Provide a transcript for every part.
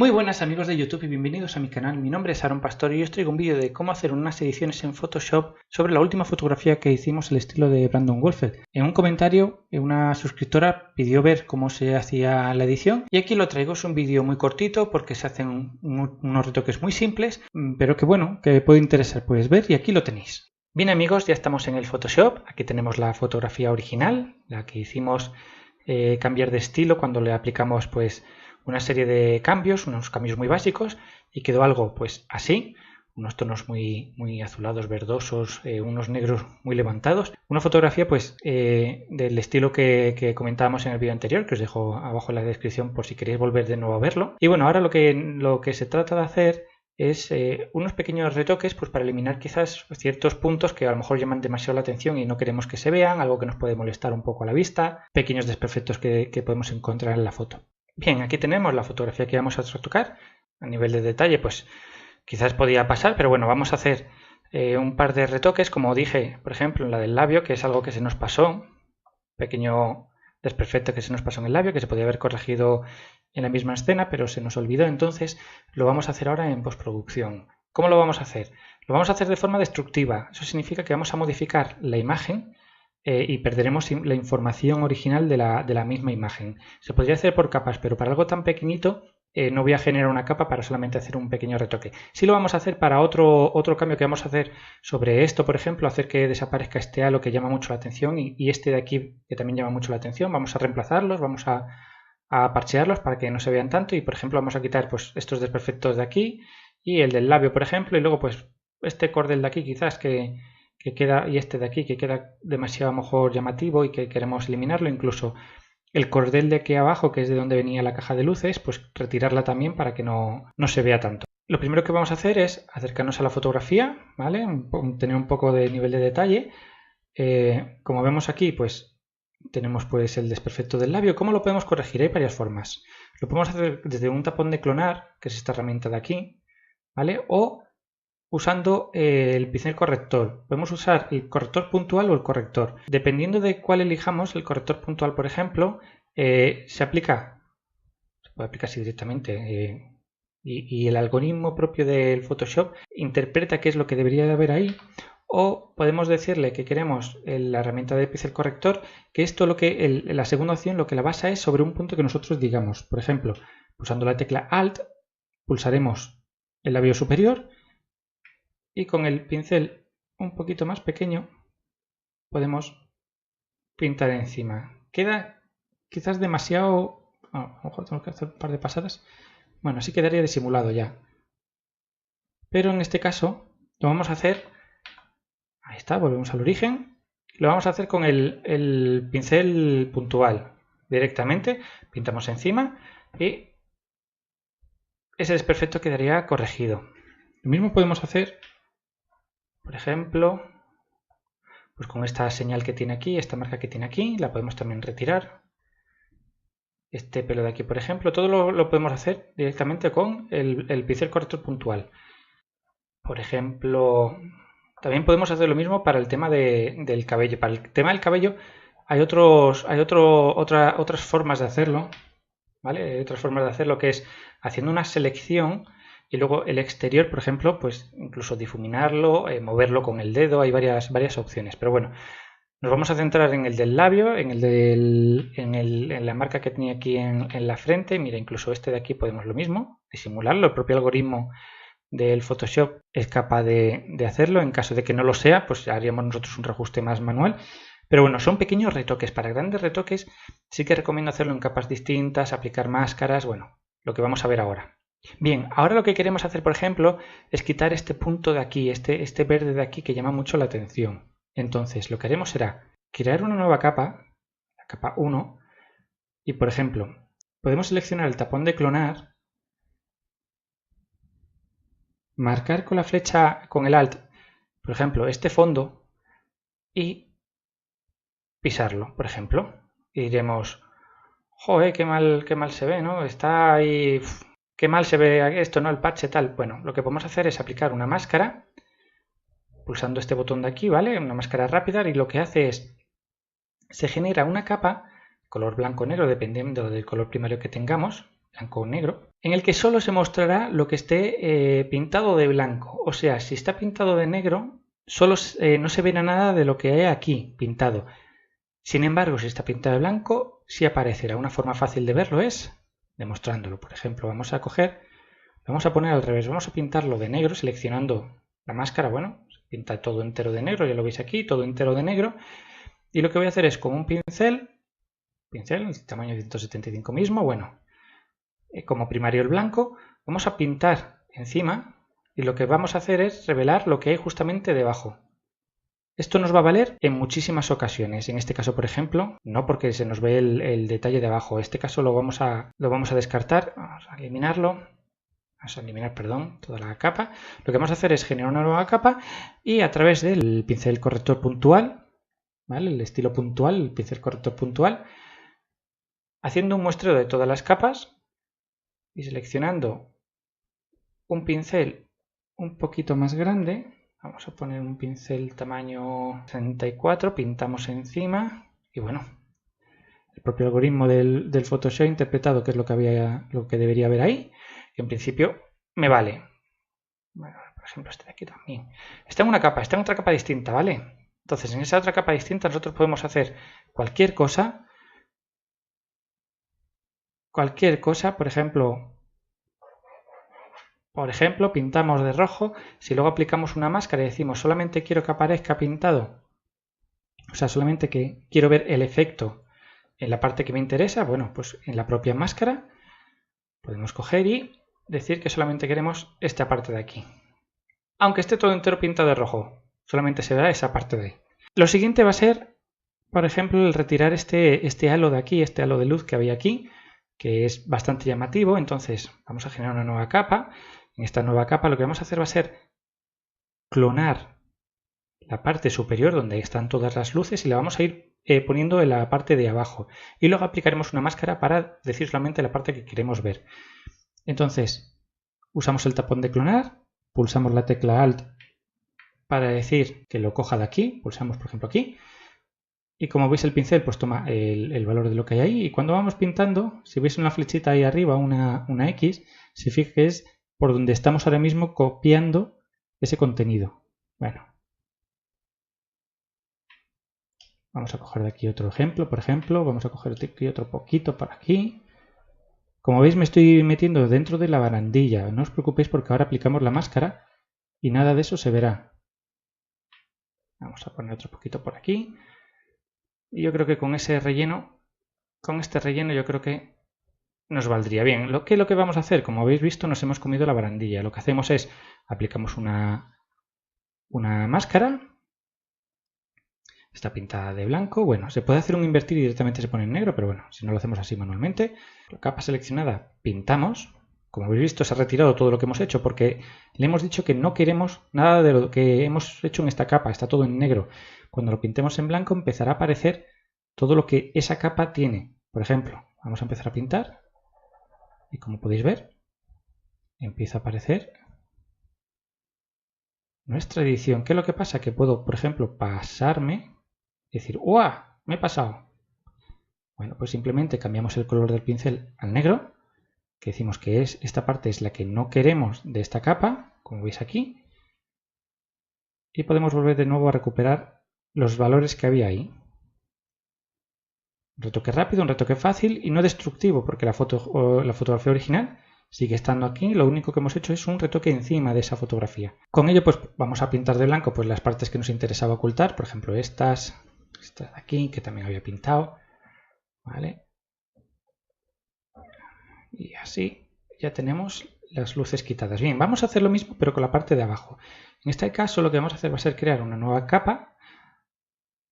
Muy buenas amigos de YouTube y bienvenidos a mi canal. Mi nombre es Aaron Pastor y hoy os traigo un vídeo de cómo hacer unas ediciones en Photoshop sobre la última fotografía que hicimos al estilo de Brandon Wolfeld. En un comentario una suscriptora pidió ver cómo se hacía la edición y aquí lo traigo. Es un vídeo muy cortito porque se hacen unos retoques muy simples, pero que bueno, que puede interesar, puedes ver, y aquí lo tenéis. Bien amigos, ya estamos en el Photoshop. Aquí tenemos la fotografía original, la que hicimos cambiar de estilo cuando le aplicamos pues una serie de cambios, unos cambios muy básicos, y quedó algo pues así, unos tonos muy azulados, verdosos, unos negros muy levantados. Una fotografía pues del estilo que comentábamos en el vídeo anterior, que os dejo abajo en la descripción por si queréis volver de nuevo a verlo. Y bueno, ahora lo que se trata de hacer es unos pequeños retoques pues para eliminar quizás ciertos puntos que a lo mejor llaman demasiado la atención y no queremos que se vean, algo que nos puede molestar un poco a la vista, pequeños desperfectos que podemos encontrar en la foto. Bien, aquí tenemos la fotografía que vamos a retocar. A nivel de detalle, pues quizás podía pasar, pero bueno, vamos a hacer un par de retoques, como dije, por ejemplo, en la del labio, que es algo que se nos pasó, pequeño desperfecto que se nos pasó en el labio, que se podía haber corregido en la misma escena, pero se nos olvidó, entonces lo vamos a hacer ahora en postproducción. ¿Cómo lo vamos a hacer? Lo vamos a hacer de forma destructiva. Eso significa que vamos a modificar la imagen y perderemos la información original de la misma imagen. Se podría hacer por capas, pero para algo tan pequeñito no voy a generar una capa para solamente hacer un pequeño retoque. Sí lo vamos a hacer para otro cambio que vamos a hacer sobre esto, por ejemplo, hacer que desaparezca este halo que llama mucho la atención y este de aquí que también llama mucho la atención. Vamos a reemplazarlos, vamos a parchearlos para que no se vean tanto y, por ejemplo, vamos a quitar pues estos desperfectos de aquí y el del labio, por ejemplo, y luego pues este cordel de aquí quizás que queda, y este de aquí que queda demasiado a lo mejor llamativo y que queremos eliminarlo, incluso el cordel de aquí abajo, que es de donde venía la caja de luces, pues retirarla también para que no se vea tanto. Lo primero que vamos a hacer es acercarnos a la fotografía, ¿vale? Tener un poco de nivel de detalle. Como vemos aquí, pues tenemos pues el desperfecto del labio. ¿Cómo lo podemos corregir? Hay varias formas. Lo podemos hacer desde un tapón de clonar, que es esta herramienta de aquí, ¿vale? O usando el pincel corrector. Podemos usar el corrector puntual o el corrector. Dependiendo de cuál elijamos, el corrector puntual, por ejemplo, se puede aplicar así directamente y el algoritmo propio del Photoshop interpreta qué es lo que debería de haber ahí. O podemos decirle que queremos la herramienta de pincel corrector, que esto la segunda opción lo que la basa es sobre un punto que nosotros digamos. Por ejemplo, pulsando la tecla Alt, pulsaremos el labio superior y con el pincel un poquito más pequeño podemos pintar encima. Queda quizás demasiado... a lo mejor tenemos que hacer un par de pasadas. Bueno, así quedaría disimulado ya. Pero en este caso lo vamos a hacer... Ahí está, volvemos al origen. Lo vamos a hacer con el pincel puntual. Directamente pintamos encima y ese desperfecto quedaría corregido. Lo mismo podemos hacer, por ejemplo, pues con esta señal que tiene aquí, esta marca que tiene aquí, la podemos también retirar. Este pelo de aquí, por ejemplo, todo lo podemos hacer directamente con el pincel corrector puntual. Por ejemplo, también podemos hacer lo mismo para el tema del cabello. Para el tema del cabello hay otras formas de hacerlo, ¿vale? Hay otras formas de hacerlo, que es haciendo una selección y luego el exterior, por ejemplo, pues incluso difuminarlo, moverlo con el dedo. Hay varias opciones, pero bueno, nos vamos a centrar en el del labio, en la marca que tenía aquí en la frente. Mira, incluso este de aquí podemos lo mismo, disimularlo. El propio algoritmo del Photoshop es capaz de hacerlo. En caso de que no lo sea, pues haríamos nosotros un reajuste más manual. Pero bueno, son pequeños retoques. Para grandes retoques sí que recomiendo hacerlo en capas distintas, aplicar máscaras, bueno, lo que vamos a ver ahora. Bien, ahora lo que queremos hacer, por ejemplo, es quitar este punto de aquí, este verde de aquí que llama mucho la atención. Entonces, lo que haremos será crear una nueva capa, la capa 1, y por ejemplo, podemos seleccionar el tapón de clonar, marcar con la flecha, con el Alt, por ejemplo, este fondo y pisarlo, por ejemplo. Y diremos, joder, qué mal se ve, ¿no? Está ahí, qué mal se ve esto, ¿no? El parche tal. Bueno, lo que podemos hacer es aplicar una máscara, pulsando este botón de aquí, ¿vale? Una máscara rápida, y lo que hace es, se genera una capa, color blanco o negro, dependiendo del color primario que tengamos, blanco o negro, en el que solo se mostrará lo que esté pintado de blanco. O sea, si está pintado de negro, solo no se verá nada de lo que hay aquí pintado. Sin embargo, si está pintado de blanco, sí aparecerá. Una forma fácil de verlo es demostrándolo. Por ejemplo, vamos a poner al revés, vamos a pintarlo de negro, seleccionando la máscara. Bueno, se pinta todo entero de negro, ya lo veis aquí, todo entero de negro. Y lo que voy a hacer es con un pincel, el tamaño 175 mismo, bueno, como primario el blanco, vamos a pintar encima y lo que vamos a hacer es revelar lo que hay justamente debajo. Esto nos va a valer en muchísimas ocasiones. En este caso, por ejemplo, no porque se nos ve el detalle de abajo. En este caso lo vamos a descartar, vamos a eliminarlo. Vamos a eliminar, perdón, toda la capa. Lo que vamos a hacer es generar una nueva capa y a través del pincel corrector puntual, ¿vale? El estilo puntual, el pincel corrector puntual, haciendo un muestreo de todas las capas y seleccionando un pincel un poquito más grande. Vamos a poner un pincel tamaño 64, pintamos encima y bueno, el propio algoritmo del Photoshop ha interpretado qué es lo que debería haber ahí. Y en principio me vale. Bueno, por ejemplo, este de aquí también. Está en una capa, está en otra capa distinta, ¿vale? Entonces, en esa otra capa distinta nosotros podemos hacer cualquier cosa. Por ejemplo, pintamos de rojo. Si luego aplicamos una máscara y decimos solamente quiero que aparezca pintado, o sea, solamente que quiero ver el efecto en la parte que me interesa, bueno, pues en la propia máscara podemos coger y decir que solamente queremos esta parte de aquí. Aunque esté todo entero pintado de rojo, solamente se verá esa parte de ahí. Lo siguiente va a ser, por ejemplo, el retirar este halo de aquí, este halo de luz que había aquí, que es bastante llamativo. Entonces vamos a generar una nueva capa. En esta nueva capa lo que vamos a hacer va a ser clonar la parte superior donde están todas las luces y la vamos a ir poniendo en la parte de abajo. Y luego aplicaremos una máscara para decir solamente la parte que queremos ver. Entonces, usamos el tapón de clonar, pulsamos la tecla Alt para decir que lo coja de aquí, pulsamos por ejemplo aquí, y como veis el pincel pues toma el valor de lo que hay ahí, y cuando vamos pintando, si veis una flechita ahí arriba, una X, se fija que es por donde estamos ahora mismo copiando ese contenido. Bueno, vamos a coger de aquí otro ejemplo, por ejemplo, vamos a coger de aquí otro poquito por aquí. Como veis me estoy metiendo dentro de la barandilla, no os preocupéis porque ahora aplicamos la máscara y nada de eso se verá. Vamos a poner otro poquito por aquí. Y yo creo que con este relleno yo creo que nos valdría bien. Lo que vamos a hacer, como habéis visto, nos hemos comido la barandilla. Lo que hacemos es, aplicamos una máscara. Está pintada de blanco. Bueno, se puede hacer un invertir y directamente se pone en negro, pero bueno, si no lo hacemos así manualmente. La capa seleccionada, pintamos. Como habéis visto, se ha retirado todo lo que hemos hecho porque le hemos dicho que no queremos nada de lo que hemos hecho en esta capa. Está todo en negro. Cuando lo pintemos en blanco empezará a aparecer todo lo que esa capa tiene. Por ejemplo, vamos a empezar a pintar y como podéis ver, empieza a aparecer nuestra edición. ¿Qué es lo que pasa? Que puedo, por ejemplo, pasarme y decir, ¡guau! Me he pasado. Bueno, pues simplemente cambiamos el color del pincel al negro, que decimos que esta parte es la que no queremos de esta capa, como veis aquí, y podemos volver de nuevo a recuperar los valores que había ahí. Un retoque rápido, un retoque fácil y no destructivo, porque la fotografía original sigue estando aquí. Lo único que hemos hecho es un retoque encima de esa fotografía. Con ello pues vamos a pintar de blanco pues las partes que nos interesaba ocultar, por ejemplo estas de aquí que también había pintado, ¿vale? Y así ya tenemos las luces quitadas. Bien, vamos a hacer lo mismo pero con la parte de abajo. En este caso lo que vamos a hacer va a ser crear una nueva capa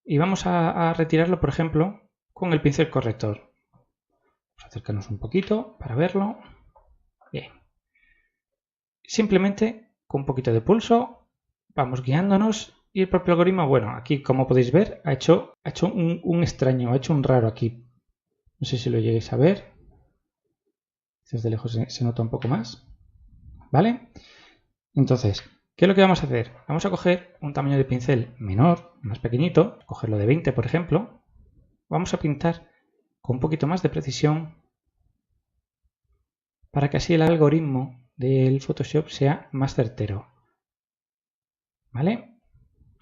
y vamos a retirarlo, por ejemplo, con el pincel corrector. Vamos a acercarnos un poquito para verlo. Bien. Simplemente con un poquito de pulso vamos guiándonos y el propio algoritmo, bueno, aquí como podéis ver, ha hecho un extraño, ha hecho un raro aquí. No sé si lo lleguéis a ver. Desde lejos se nota un poco más. ¿Vale? Entonces, ¿qué es lo que vamos a hacer? Vamos a coger un tamaño de pincel menor, más pequeñito, cogerlo de 20 por ejemplo. Vamos a pintar con un poquito más de precisión para que así el algoritmo del Photoshop sea más certero. ¿Vale?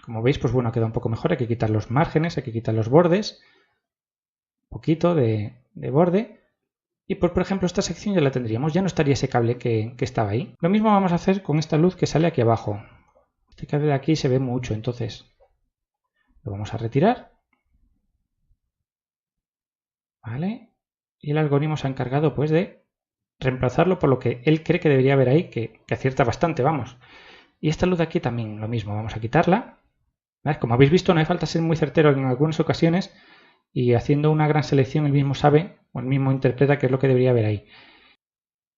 Como veis, pues bueno, queda un poco mejor. Hay que quitar los márgenes, hay que quitar los bordes. Un poquito de borde. Y por ejemplo, esta sección ya la tendríamos. Ya no estaría ese cable que estaba ahí. Lo mismo vamos a hacer con esta luz que sale aquí abajo. Este cable de aquí se ve mucho, entonces lo vamos a retirar. ¿Vale? Y el algoritmo se ha encargado pues de reemplazarlo por lo que él cree que debería haber ahí, que acierta bastante, vamos. Y esta luz de aquí también lo mismo, vamos a quitarla. ¿Vale? Como habéis visto, no hace falta ser muy certero en algunas ocasiones y haciendo una gran selección él mismo sabe o él mismo interpreta qué es lo que debería haber ahí.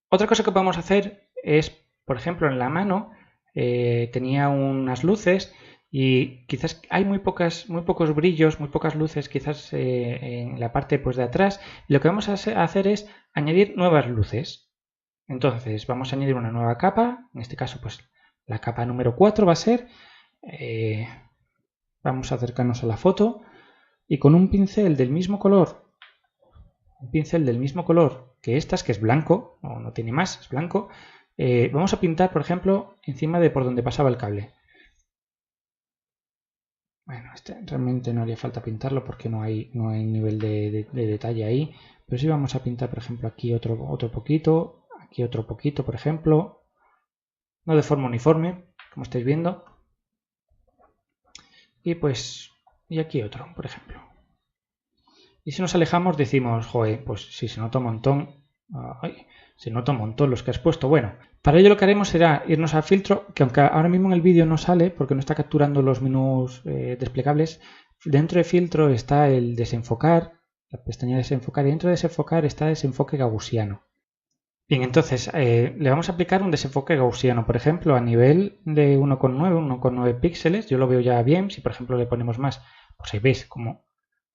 Otra cosa que podemos hacer es, por ejemplo, en la mano tenía unas luces y quizás hay muy pocos brillos, muy pocas luces quizás en la parte pues, de atrás. Y lo que vamos a hacer es añadir nuevas luces. Entonces vamos a añadir una nueva capa, en este caso pues la capa número 4 va a ser, vamos a acercarnos a la foto y con un pincel del mismo color, que estas, que es blanco, no tiene más, es blanco, vamos a pintar por ejemplo encima de por donde pasaba el cable. Bueno, este realmente no haría falta pintarlo porque no hay nivel de detalle ahí, pero sí vamos a pintar por ejemplo aquí otro poquito, aquí otro poquito por ejemplo, no de forma uniforme, como estáis viendo, y pues, y aquí otro, por ejemplo. Y si nos alejamos decimos, joder, pues si se nota un montón, se nota un montón los que has puesto. Bueno, para ello lo que haremos será irnos a filtro, que aunque ahora mismo en el vídeo no sale porque no está capturando los menús desplegables, dentro de filtro está el desenfocar, la pestaña de desenfocar, y dentro de desenfocar está desenfoque gaussiano. Bien, entonces le vamos a aplicar un desenfoque gaussiano, por ejemplo, a nivel de 1,9 píxeles, yo lo veo ya bien. Si por ejemplo le ponemos más, pues ahí veis como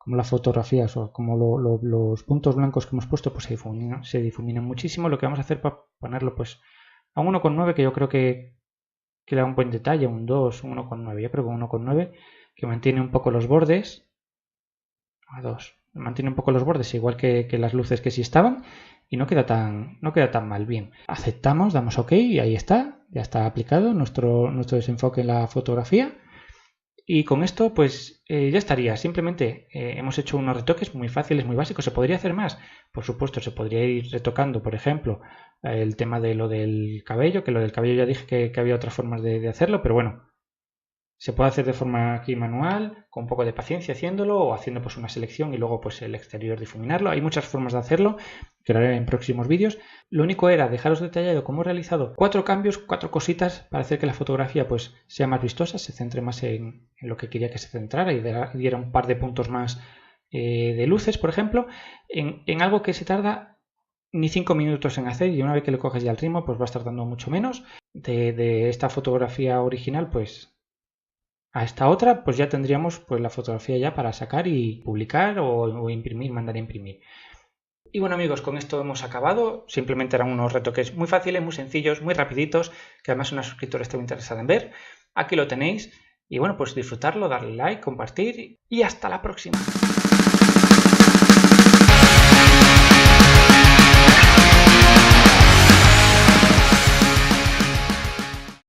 las fotografías o como los puntos blancos que hemos puesto pues se difuminan muchísimo. Lo que vamos a hacer para ponerlo pues a 1,9, que yo creo que da un buen detalle, un 2, un 1,9, yo creo que un 1,9, que mantiene un poco los bordes, a 2, mantiene un poco los bordes igual que las luces que sí estaban. Y no queda tan mal. Bien, aceptamos, damos OK y ahí está, ya está aplicado nuestro desenfoque en la fotografía. Y con esto pues ya estaría. Simplemente hemos hecho unos retoques muy fáciles, muy básicos. ¿Se podría hacer más? Por supuesto, se podría ir retocando, por ejemplo, el tema de lo del cabello, que lo del cabello ya dije que había otras formas de hacerlo, pero bueno, se puede hacer de forma aquí manual, con un poco de paciencia haciéndolo, o haciendo pues una selección y luego pues el exterior difuminarlo. Hay muchas formas de hacerlo, que lo haré en próximos vídeos. Lo único era dejaros detallado cómo he realizado 4 cambios, 4 cositas para hacer que la fotografía pues sea más vistosa, se centre más en lo que quería que se centrara y diera un par de puntos más de luces, por ejemplo, en algo que se tarda ni 5 minutos en hacer, y una vez que le coges ya el ritmo pues va a estar dando mucho menos. De esta fotografía original pues a esta otra pues ya tendríamos pues la fotografía ya para sacar y publicar o imprimir, mandar a imprimir. Y bueno amigos, con esto hemos acabado. Simplemente eran unos retoques muy fáciles, muy sencillos, muy rapiditos, que además una suscriptora está muy interesada en ver. Aquí lo tenéis y bueno, pues disfrutarlo, darle like, compartir y hasta la próxima.